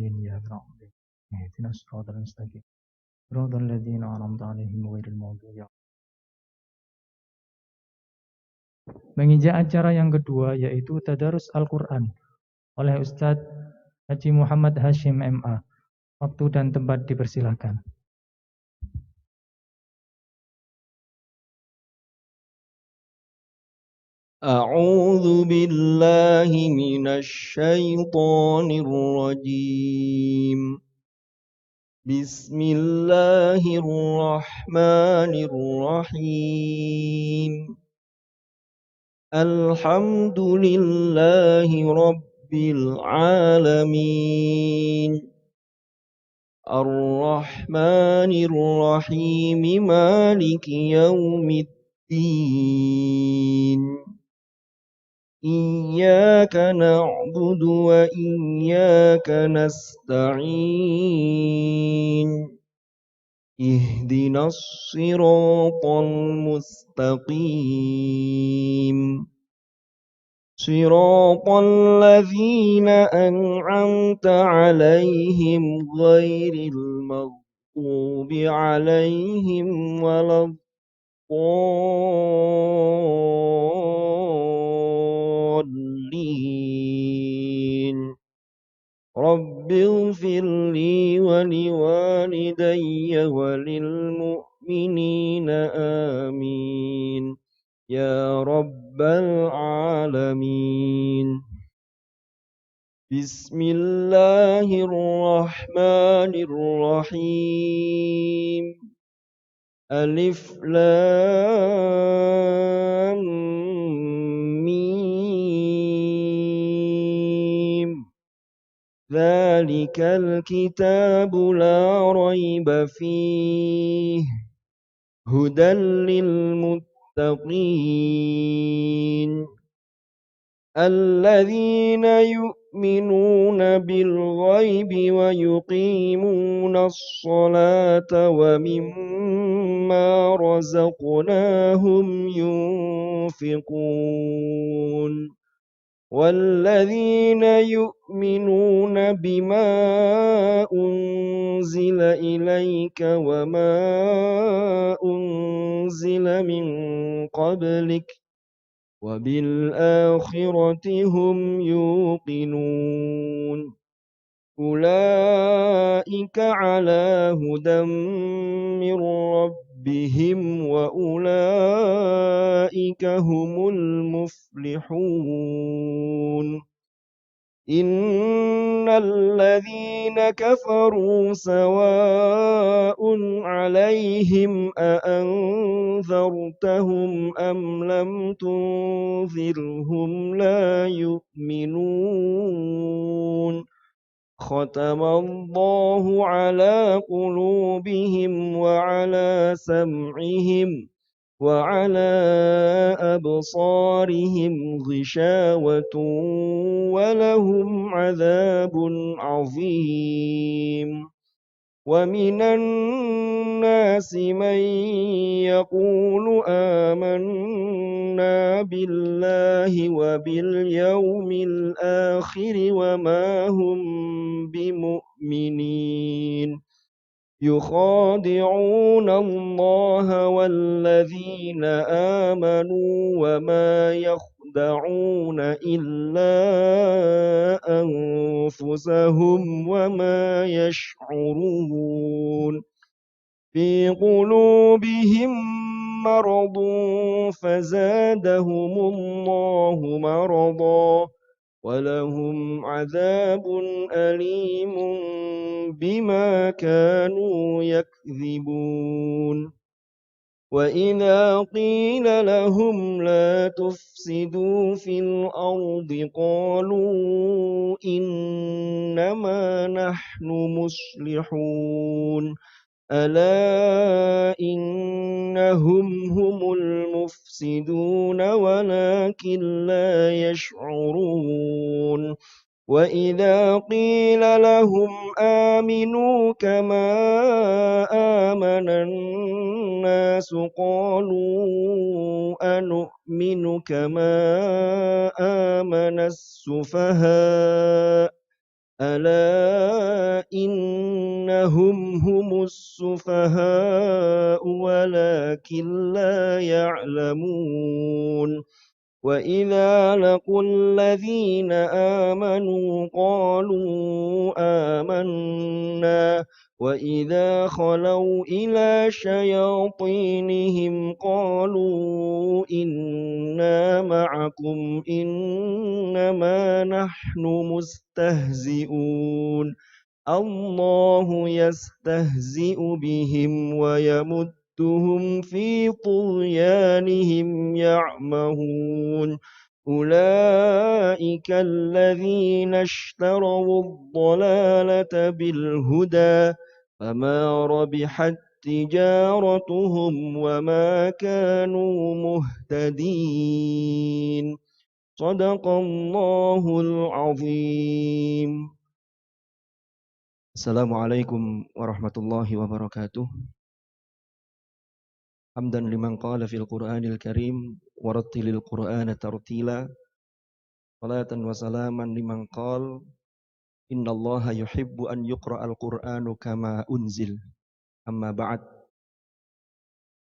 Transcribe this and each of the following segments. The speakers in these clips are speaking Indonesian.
الدين إياك نعبد اهدنا الصراط المستقيم صراط الذين أنعمت عليهم غير المغضوب عليهم. Menginjak acara yang kedua yaitu Tadarus Al-Quran oleh Ustadz Haji Muhammad Hashim MA. Waktu dan tempat dipersilakan. أعوذ بالله من الشيطان الرجيم. بسم الله الرحمن الرحيم. الحمد لله رب العالمين. الرحمن الرحيم مالك يوم الدين. إياك نعبد وإياك نستعين. اهدنا الصراط المستقيم. صراط الذين أنعمت عليهم غير المغضوب عليهم ولا الضالين. رب اغفر لي ولوالدي وللمؤمنين آمين يا رب العالمين. بسم الله الرحمن الرحيم. ألف لام ميم. ذلك الكتاب لا ريب فيه هدى للمتقين الذين يؤمنون بالغيب ويقيمون الصلاة ومما رزقناهم ينفقون والذين يؤمنون بما أنزل إليك وما أنزل من قبلك وبالآخرة هم يوقنون أولئك على هدى من ربهم وأولئك هم المفلحون. إن الذين كفروا سواء عليهم أأنذرتهم أم لم تنذرهم لا يؤمنون. ختم الله على قلوبهم وعلى سمعهم وعلى أبصارهم غشاوة ولهم عذاب عظيم. ومن الناس من يقول آمنا بالله وباليوم الآخر وما هم بمؤمنين يخادعون الله والذين آمنوا وما يخدعون إلا أنفسهم وما يشعرون. في قلوبهم مرض فزادهم الله مرضا ولهم عذاب أليم بما كانوا يكذبون. وإذا قيل لهم لا تفسدوا في الأرض قالوا إنما نحن مصلحون ألا إنهم هم المفسدون ولكن لا يشعرون. وإذا قيل لهم آمنوا كما آمن الناس قالوا أنؤمن كما آمن السفهاء ألا إنهم هم السفهاء ولكن لا يعلمون وإذا لقوا الذين آمنوا قالوا آمنا وإذا خلوا إلى شياطينهم قالوا إنا معكم إنما نحن مستهزئون الله يستهزئ بهم ويمدهم في طغيانهم يعمهون أولئك الذين اشتروا الضلالة بالهدى فما ربحت تجارتهم وما كانوا مهتدين صدق الله العظيم. Assalamualaikum warahmatullahi wabarakatuh. Hamdan liman qala fil Qur'anil Karim warattilil Qur'ana tartila. Salatan wa salaman liman qala innallaha yuhibbu an yuqra'al Qur'anu kama unzil. Amma ba'd.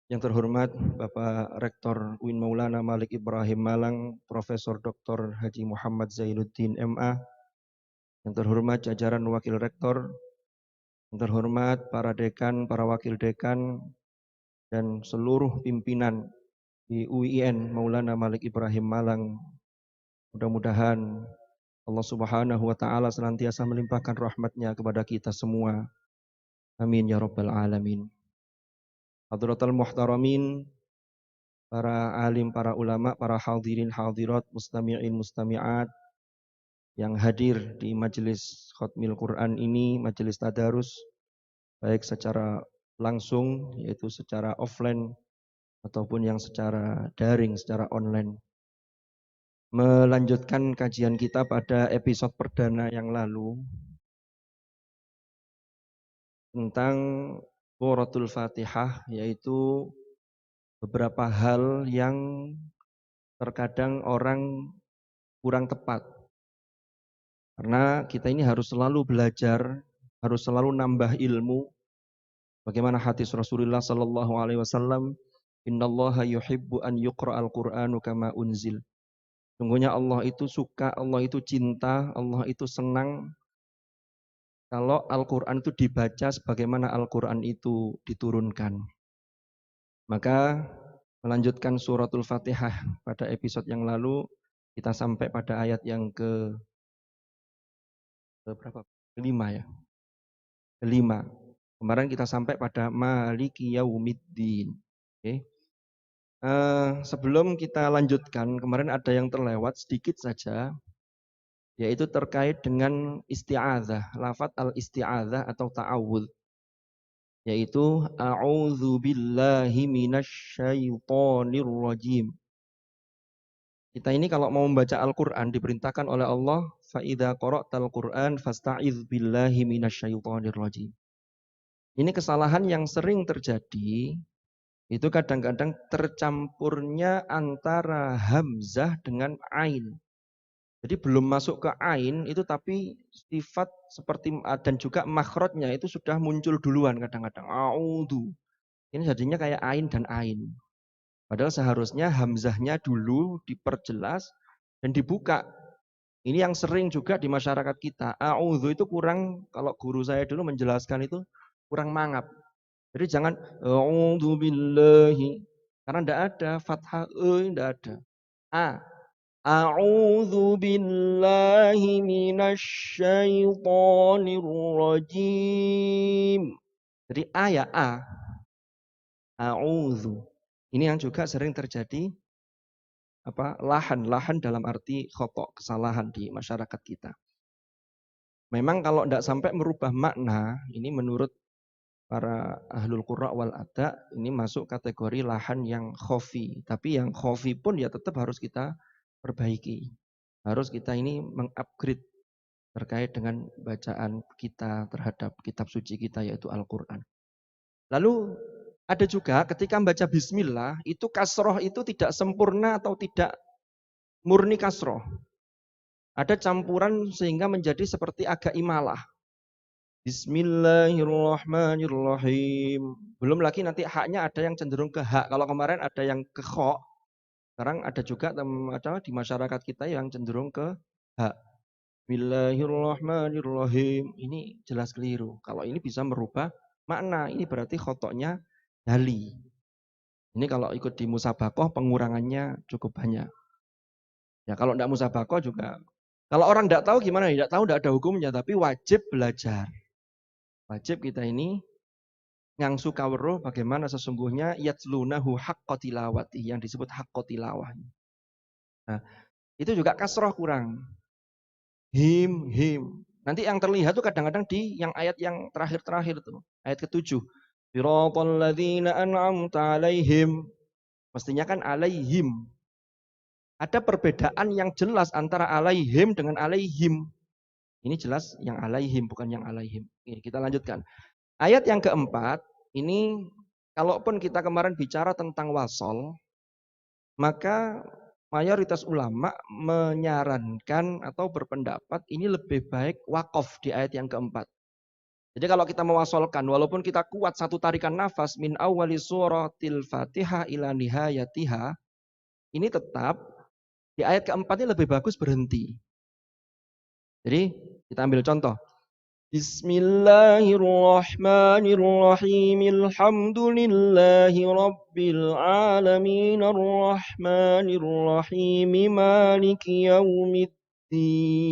Yang terhormat Bapak Rektor UIN Maulana Malik Ibrahim Malang, Profesor Dr. Haji Muhammad Zainuddin MA. Yang terhormat jajaran Wakil Rektor, yang terhormat para dekan, para wakil dekan, dan seluruh pimpinan di UIN Maulana Malik Ibrahim Malang. Mudah-mudahan Allah Subhanahu wa Ta'ala senantiasa melimpahkan rahmatnya kepada kita semua. Amin ya Rabbal Alamin. Hadratul Muhtaramin, para alim, para ulama, para hadirin hadirat, mustami'in mustami'at yang hadir di majelis Khatmil Quran ini, majelis tadarus, baik secara langsung yaitu secara offline ataupun yang secara daring, secara online. Melanjutkan kajian kita pada episode perdana yang lalu tentang Suratul Fatihah, yaitu beberapa hal yang terkadang orang kurang tepat. Karena kita ini harus selalu belajar, harus selalu nambah ilmu. Bagaimana hadis Rasulullah sallallahu alaihi wasallam, "Innallaha yuhibbu an yuqra'al Qur'anu kama unzil." Sungguhnya Allah itu suka, Allah itu cinta, Allah itu senang kalau Al-Quran itu dibaca sebagaimana Al-Quran itu diturunkan. Maka melanjutkan suratul Fatihah pada episode yang lalu, kita sampai pada ayat yang kelima ya. Kelima. Kemarin kita sampai pada Maliki Yaumiddin. Okay. Sebelum kita lanjutkan, kemarin ada yang terlewat sedikit saja, yaitu terkait dengan isti'adzah, lafaz al-isti'adzah atau ta'awudz, yaitu a'udzu billahi minasyaitonir rajim. Kita ini kalau mau membaca Al-Qur'an diperintahkan oleh Allah, fa idza qara'tal Qur'an fasta'idz billahi minasyaitonir rajim. Ini kesalahan yang sering terjadi. Itu kadang-kadang tercampurnya antara hamzah dengan ain. Jadi belum masuk ke ain itu tapi sifat seperti dan juga makhrajnya itu sudah muncul duluan kadang-kadang. A'udzu. Ini jadinya kayak ain dan ain. Padahal seharusnya hamzahnya dulu diperjelas dan dibuka. Ini yang sering juga di masyarakat kita. A'udzu itu kurang, kalau guru saya dulu menjelaskan itu kurang mangap. Jadi jangan a'udzu billahi, karena enggak ada fathah enggak ada. A'udzu billahi minasyaitonir rajim. Jadi ya a'udzu. Ini yang juga sering terjadi lahan dalam arti khata', kesalahan di masyarakat kita. Memang kalau enggak sampai merubah makna, ini menurut para ahlul qurra wal ada, ini masuk kategori lahan yang khofi. Tapi yang khofi pun ya tetap harus kita perbaiki. Harus kita ini mengupgrade terkait dengan bacaan kita terhadap kitab suci kita yaitu Al-Quran. Lalu ada juga ketika membaca bismillah, itu kasroh itu tidak sempurna atau tidak murni kasroh. Ada campuran sehingga menjadi seperti agak imalah. Bismillahirrahmanirrahim. Belum lagi nanti haknya ada yang cenderung ke hak. Kalau kemarin ada yang ke kho, sekarang ada juga di masyarakat kita yang cenderung ke hak. Bismillahirrahmanirrahim. Ini jelas keliru. Kalau ini bisa merubah makna. Ini berarti khotoknya dali. Ini kalau ikut di musabakoh pengurangannya cukup banyak. Ya kalau tidak musabakoh juga. Kalau orang tidak tahu gimana? Tidak tahu, tidak ada hukumnya. Tapi wajib belajar. Wajib kita ini yang suka weruh bagaimana sesungguhnya yatslunahu haqqa tilawati, yang disebut haqqa tilawah. Nah, itu juga kasroh kurang. Him. Nanti yang terlihat tuh kadang-kadang di yang ayat yang terakhir-terakhir tuh. Ayat ke-7. Siratal ladzina an'amta alaihim. Mestinya kan alaihim. Ada perbedaan yang jelas antara alaihim dengan alaihim. Ini jelas yang alaihim, bukan yang alaihim. Oke, kita lanjutkan. Ayat yang keempat, ini kalaupun kita kemarin bicara tentang wasol, maka mayoritas ulama menyarankan atau berpendapat ini lebih baik wakaf di ayat yang keempat. Jadi kalau kita mewasolkan, walaupun kita kuat satu tarikan nafas, min awwali suratil fatihah ila nihayatiha, ini tetap di ayat keempat ini lebih bagus berhenti. Jadi kita ambil contoh. Bismillahirrahmanirrahim. Alhamdulillahi rabbil alamin arrahmanirrahim maliki yaumiddin.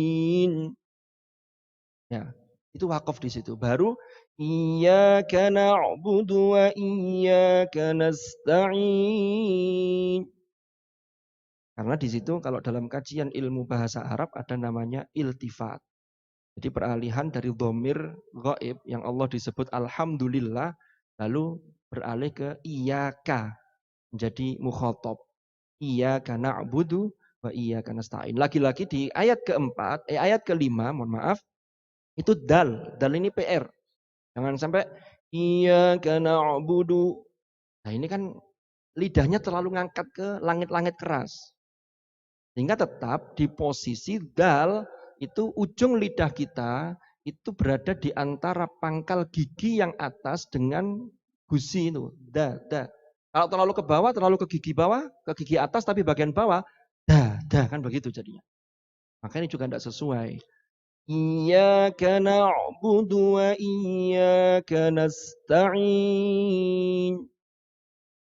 Ya, itu wakaf di situ. Baru iyyaka na'budu wa iyyaka nasta'in. Karena di situ kalau dalam kajian ilmu bahasa Arab ada namanya iltifat. Jadi peralihan dari dhamir ghaib yang Allah disebut alhamdulillah lalu beralih ke iyyaka menjadi mukhatab. Iyyaka na'budu wa iyyaka nasta'in. Lagi-lagi di ayat keempat, ayat kelima, mohon maaf, itu dal. Dal ini PR. Jangan sampai iyyaka na'budu. Nah, ini kan lidahnya terlalu ngangkat ke langit-langit keras. Sehingga tetap di posisi dal itu ujung lidah kita itu berada di antara pangkal gigi yang atas dengan gusi itu. Da. Kalau terlalu ke bawah, terlalu ke gigi bawah, ke gigi atas tapi bagian bawah, da kan begitu jadinya. Maka ini juga tidak sesuai. Iyyaka na'budu wa iyyaka nasta'in.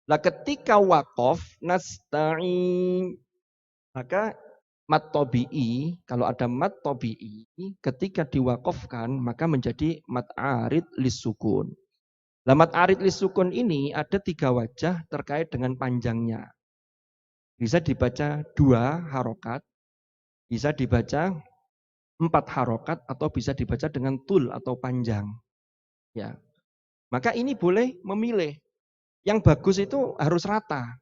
Lah ketika waqaf nasta'in, maka mat tobi'i, kalau ada mat tobi'i, ketika diwakafkan maka menjadi mat arid lisukun. Lah mat arid lisukun ini ada 3 wajah terkait dengan panjangnya. Bisa dibaca 2 harokat, bisa dibaca 4 harokat, atau bisa dibaca dengan tul atau panjang. Ya, maka ini boleh memilih. Yang bagus itu harus rata.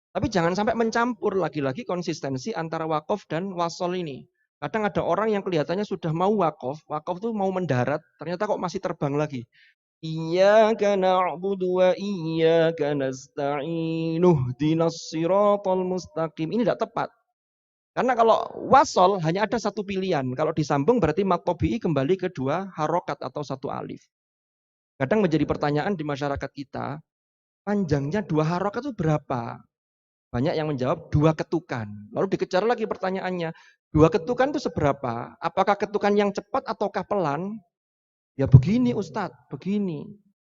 Tapi jangan sampai mencampur, lagi-lagi konsistensi antara wakaf dan wasol ini. Kadang ada orang yang kelihatannya sudah mau wakaf tuh mau mendarat, ternyata kok masih terbang lagi. Iyyaka na'budu wa iyyaka nasta'in ihdinas siratal mustaqim. Ini tidak tepat. Karena kalau wasol hanya ada satu pilihan. Kalau disambung berarti mat tobi'i kembali ke 2 harokat atau 1 alif. Kadang menjadi pertanyaan di masyarakat kita, panjangnya 2 harokat itu berapa? Banyak yang menjawab 2 ketukan. Lalu dikejar lagi pertanyaannya, 2 ketukan itu seberapa? Apakah ketukan yang cepat ataukah pelan? Ya begini Ustadz, begini.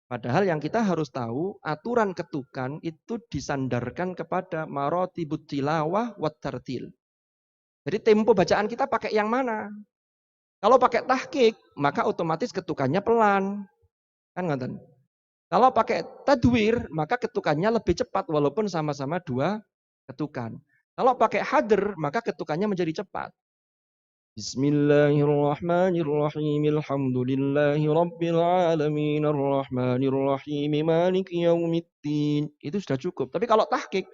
Padahal yang kita harus tahu, aturan ketukan itu disandarkan kepada marotibut tilawah wat tartil. Jadi tempo bacaan kita pakai yang mana? Kalau pakai tahqiq, maka otomatis ketukannya pelan. Kan ngoten. Kalau pakai tadwir, maka ketukannya lebih cepat walaupun sama-sama 2 ketukan. Kalau pakai hadr, maka ketukannya menjadi cepat. Bismillahirrahmanirrahim. Alhamdulillahi rabbil alamin arrahmanirrahim maliki yaumiddin. Itu sudah cukup. Tapi kalau tahqiq,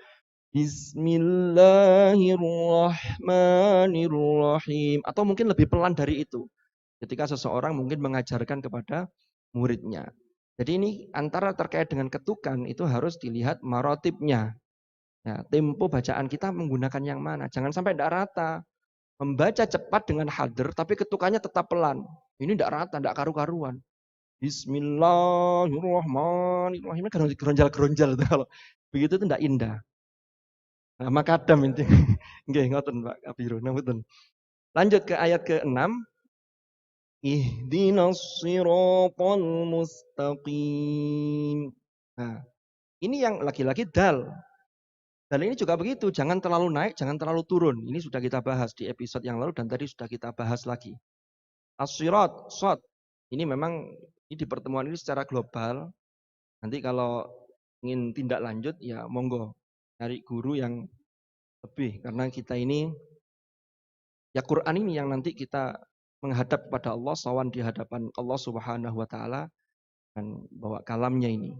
Bismillahirrahmanirrahim, atau mungkin lebih pelan dari itu. Ketika seseorang mungkin mengajarkan kepada muridnya. Jadi ini antara terkait dengan ketukan itu harus dilihat marotibnya. Ya, tempo bacaan kita menggunakan yang mana. Jangan sampai tidak rata. Membaca cepat dengan hadir, tapi ketukannya tetap pelan. Ini tidak rata, tidak karu-karuan. Bismillahirrahmanirrahim. Geronjal-geronjal kalau begitu itu tidak indah. Nah, makadam inti. Nggih, ngoten Pak Kabiro. Ngapunten. Lanjut ke ayat ke-6. Ihdinas siratal mustaqim. Nah, ini yang lagi-lagi dal. Dan ini juga begitu, jangan terlalu naik, jangan terlalu turun. Ini sudah kita bahas di episode yang lalu dan tadi sudah kita bahas lagi. As-sirat, shot. Ini memang ini di pertemuan ini secara global. Nanti kalau ingin tindak lanjut ya monggo cari guru yang lebih karena kita ini ya Quran ini yang nanti kita menghadap kepada Allah, sawan di hadapan Allah Subhanahu wa taala dan bawa kalamnya ini.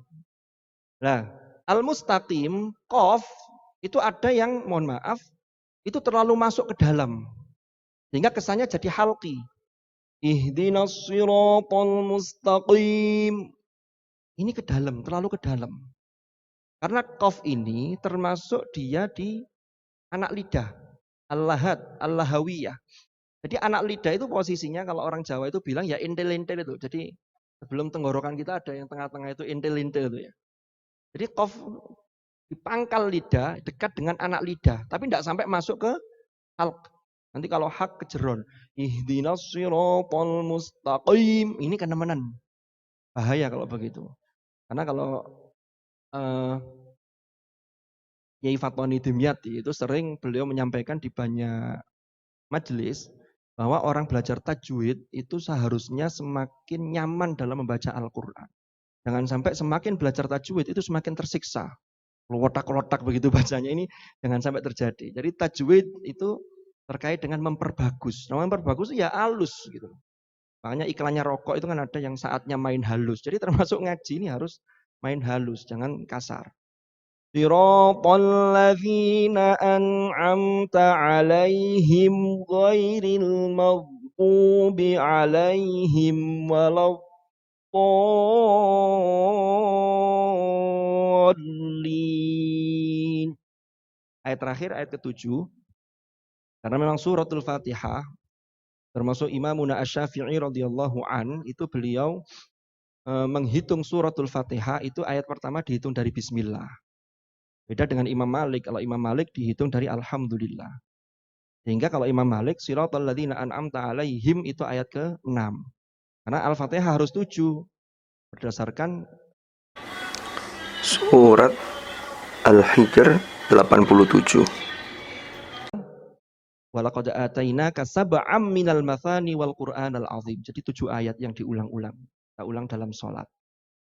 Nah, al-mustaqim qaf itu ada yang mohon maaf itu terlalu masuk ke dalam sehingga kesannya jadi halqi. Ihdinas siratal mustaqim. Ini ke dalam, terlalu ke dalam. Karena qaf ini termasuk dia di anak lidah. Al-lahad, al-lahawiyah. Jadi anak lidah itu posisinya kalau orang Jawa itu bilang ya intel-intel itu. Jadi sebelum tenggorokan kita ada yang tengah-tengah itu intel-intel itu ya. Jadi qaf di pangkal lidah dekat dengan anak lidah, tapi tidak sampai masuk ke halq. Nanti kalau hak kejeron, ihdinas siratal mustaqim, ini kenemenan. Bahaya kalau begitu. Karena kalau Yai Fatwani Dimyati itu sering beliau menyampaikan di banyak majelis bahwa orang belajar tajwid itu seharusnya semakin nyaman dalam membaca Al-Quran. Jangan sampai semakin belajar tajwid itu semakin tersiksa. Lotak-lotak begitu bacanya ini jangan sampai terjadi. Jadi tajwid itu terkait dengan memperbagus. Nah, memperbagus ya halus gitu. Makanya iklannya rokok itu kan ada yang saatnya main halus. Jadi termasuk ngaji ini harus main halus, jangan kasar. Siratal ladzina an'amta 'alaihim ghairil maghdubi 'alaihim waladdallin. Ayat terakhir, ayat ke-7. Karena memang suratul Fatihah, termasuk Imamuna Asy-Syafi'i radhiyallahu an, itu beliau menghitung suratul Fatihah itu ayat pertama dihitung dari bismillah. Beda dengan Imam Malik, kalau Imam Malik dihitung dari alhamdulillah. Sehingga kalau Imam Malik, siratal ladzina an'amta 'alaihim itu ayat ke-6. Karena Al-Fatihah harus 7 berdasarkan Surat Al-Hijr 87. Walaqad atainaka sab'am minal mathani wal Qur'anal azim. Jadi 7 ayat yang diulang-ulang. Kita ulang dalam sholat.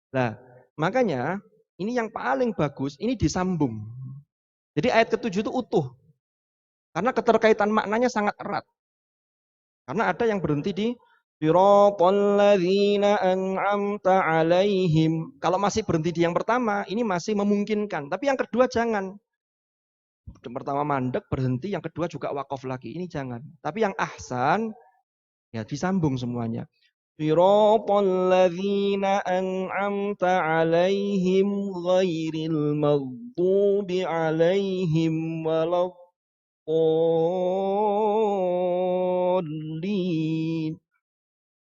Nah, makanya ini yang paling bagus, ini disambung. Jadi ayat ke-7 itu utuh. Karena keterkaitan maknanya sangat erat. Karena ada yang berhenti di siratal ladzina an'amta 'alaihim. Kalau masih berhenti di yang pertama, ini masih memungkinkan. Tapi yang kedua jangan. Yang pertama mandek berhenti, yang kedua juga wakaf lagi. Ini jangan. Tapi yang ahsan ya disambung semuanya. Siratal ladzina an'amta 'alaihim ghairil maghdubi 'alaihim waladdallin.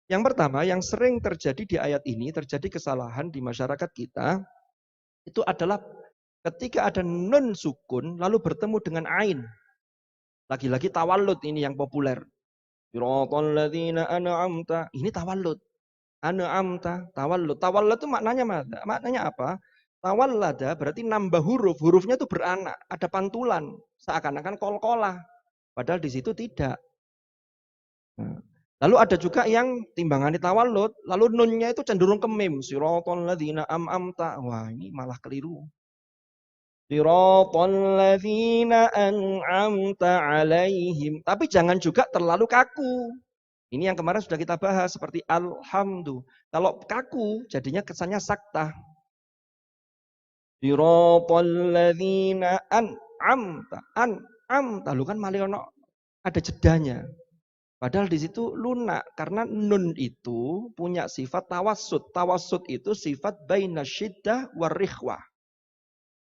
Yang pertama yang sering terjadi di ayat ini, terjadi kesalahan di masyarakat kita, itu adalah ketika ada nun sukun lalu bertemu dengan ain. Lagi-lagi tawallud ini yang populer. Siratal ladzina an'amta. Ini tawallud. An'amta, tawallud. Tawallud itu maknanya apa? Tawallada berarti nambah huruf. Hurufnya itu beranak, ada pantulan, seakan-akan kol-kolah. Padahal di situ tidak. Nah, lalu ada juga yang timbangannya tawallud, lalu nunnya itu cenderung ke mim. Siratal ladzina an'amta. Wah, ini malah keliru. Siratal ladzina an'amta 'alaihim. Tapi jangan juga terlalu kaku. Ini yang kemarin sudah kita bahas seperti alhamdu. Kalau kaku jadinya kesannya saktah. Siratal ladzina an'amta. Lalu kan maliono ada jedanya. Padahal di situ lunak karena nun itu punya sifat tawassut. Tawassut itu sifat baina syiddah war rikhwah.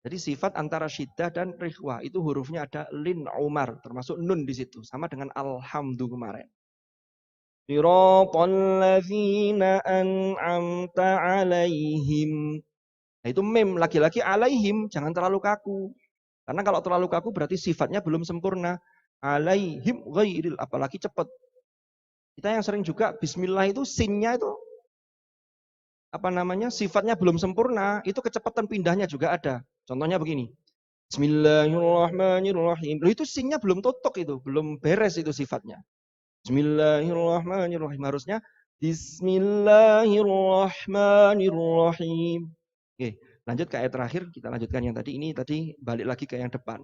Jadi sifat antara syiddah dan rikhwah itu hurufnya ada lin umar, termasuk nun di situ, sama dengan alhamdu kemarin. Siratal ladzina an'amta alaihim. Nah itu mem, lagi-lagi alaihim, jangan terlalu kaku. Karena kalau terlalu kaku berarti sifatnya belum sempurna. Alaihim ghairil, apalagi cepat. Kita yang sering juga bismillah itu sinnya itu sifatnya belum sempurna, itu kecepatan pindahnya juga ada. Contohnya begini. Bismillahirrahmanirrahim. Loh itu sinnya belum totok itu, belum beres itu sifatnya. Bismillahirrahmanirrahim. Harusnya Bismillahirrahmanirrahim. Oke, lanjut ke ayat terakhir. Kita lanjutkan yang tadi. Ini tadi balik lagi ke yang depan.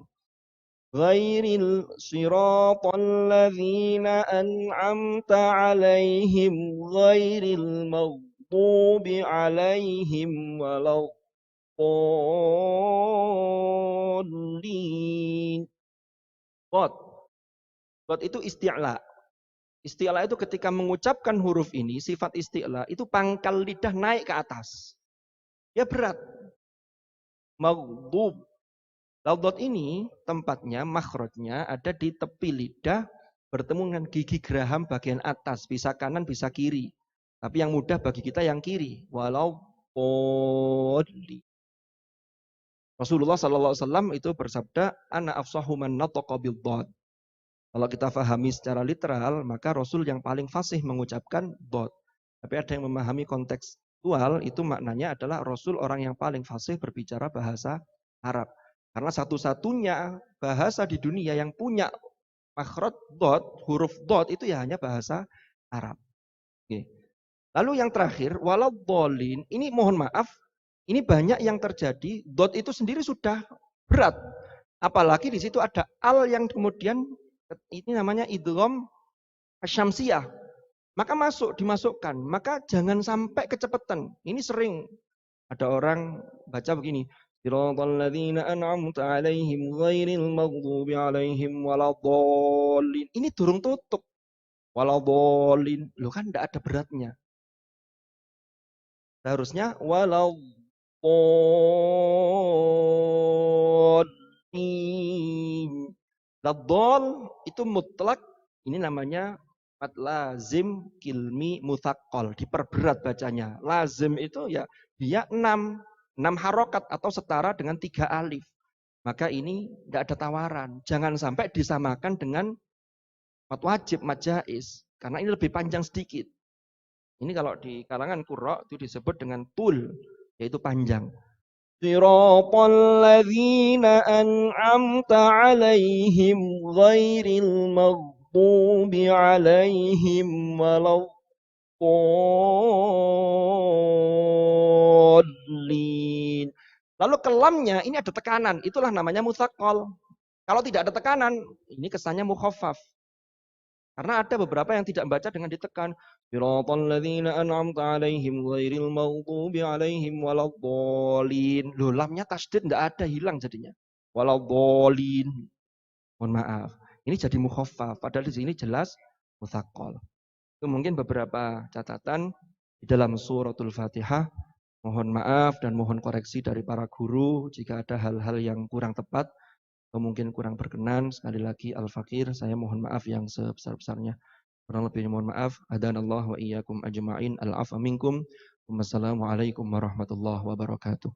Ghairil siratal ladzina an'amta alaihim ghairil maghdubi alaihim waladdallin. Qad itu isti'la. Isti'la itu ketika mengucapkan huruf ini, sifat isti'la itu pangkal lidah naik ke atas. Ya berat. Maghdub. Laudot ini tempatnya, makhrajnya ada di tepi lidah bertemu dengan gigi geraham bagian atas, bisa kanan, bisa kiri. Tapi yang mudah bagi kita yang kiri. Walau podli. Rasulullah SAW itu bersabda, ana afsahu man nataqa bid-dhad. Kalau kita fahami secara literal, maka Rasul yang paling fasih mengucapkan dhad. Tapi ada yang memahami kontekstual, itu maknanya adalah Rasul orang yang paling fasih berbicara bahasa Arab. Karena satu-satunya bahasa di dunia yang punya makhraj dhad, huruf dhad itu ya hanya bahasa Arab. Oke. Lalu yang terakhir, waladhdallin, ini mohon maaf, ini banyak yang terjadi, dhad itu sendiri sudah berat. Apalagi di situ ada al yang kemudian ini namanya idgham asyamsiyah. Maka dimasukkan. Maka jangan sampai kecepatan. Ini sering ada orang baca begini. Siratal ladzina an'amta 'alaihim ghairil maghdubi 'alaihim waladdallin. Ini durung tutup. Waladdallin. Loh kan enggak ada beratnya. Seharusnya waladdallin. Laddal itu mutlak. Ini namanya mat lazim kilmi mutsaqqal. Diperberat bacanya. Lazim itu ya dia 6 harokat atau setara dengan 3 alif. Maka ini tidak ada tawaran. Jangan sampai disamakan dengan mat wajib, mat jaiz. Karena ini lebih panjang sedikit. Ini kalau di kalangan qurra itu disebut dengan tul, yaitu panjang. Siratal ladzina an'amta 'alaihim ghairil maghdubi 'alaihim waladdallin. Lalu kelamnya ini ada tekanan, itulah namanya mutsaqqal. Kalau tidak ada tekanan, ini kesannya mukhaffaf. Karena ada beberapa yang tidak membaca dengan ditekan. Siratal ladzina an'amta 'alaihim ghairil maghdubi 'alaihim waladdallin. Loh, lamnya tasydid enggak ada, hilang jadinya. Waladdallin. Mohon maaf. Ini jadi mukhaffaf, padahal di sini jelas mutsaqqal. Itu mungkin beberapa catatan di dalam suratul Fatihah. Mohon maaf dan mohon koreksi dari para guru jika ada hal-hal yang kurang tepat atau mungkin kurang berkenan. Sekali lagi Al-Fakir, saya mohon maaf yang sebesar-besarnya. Kurang lebihnya mohon maaf. Hadanallahu wa iyyakum ajma'in. Al-'afwa minkum. Wassalamualaikum warahmatullahi wabarakatuh.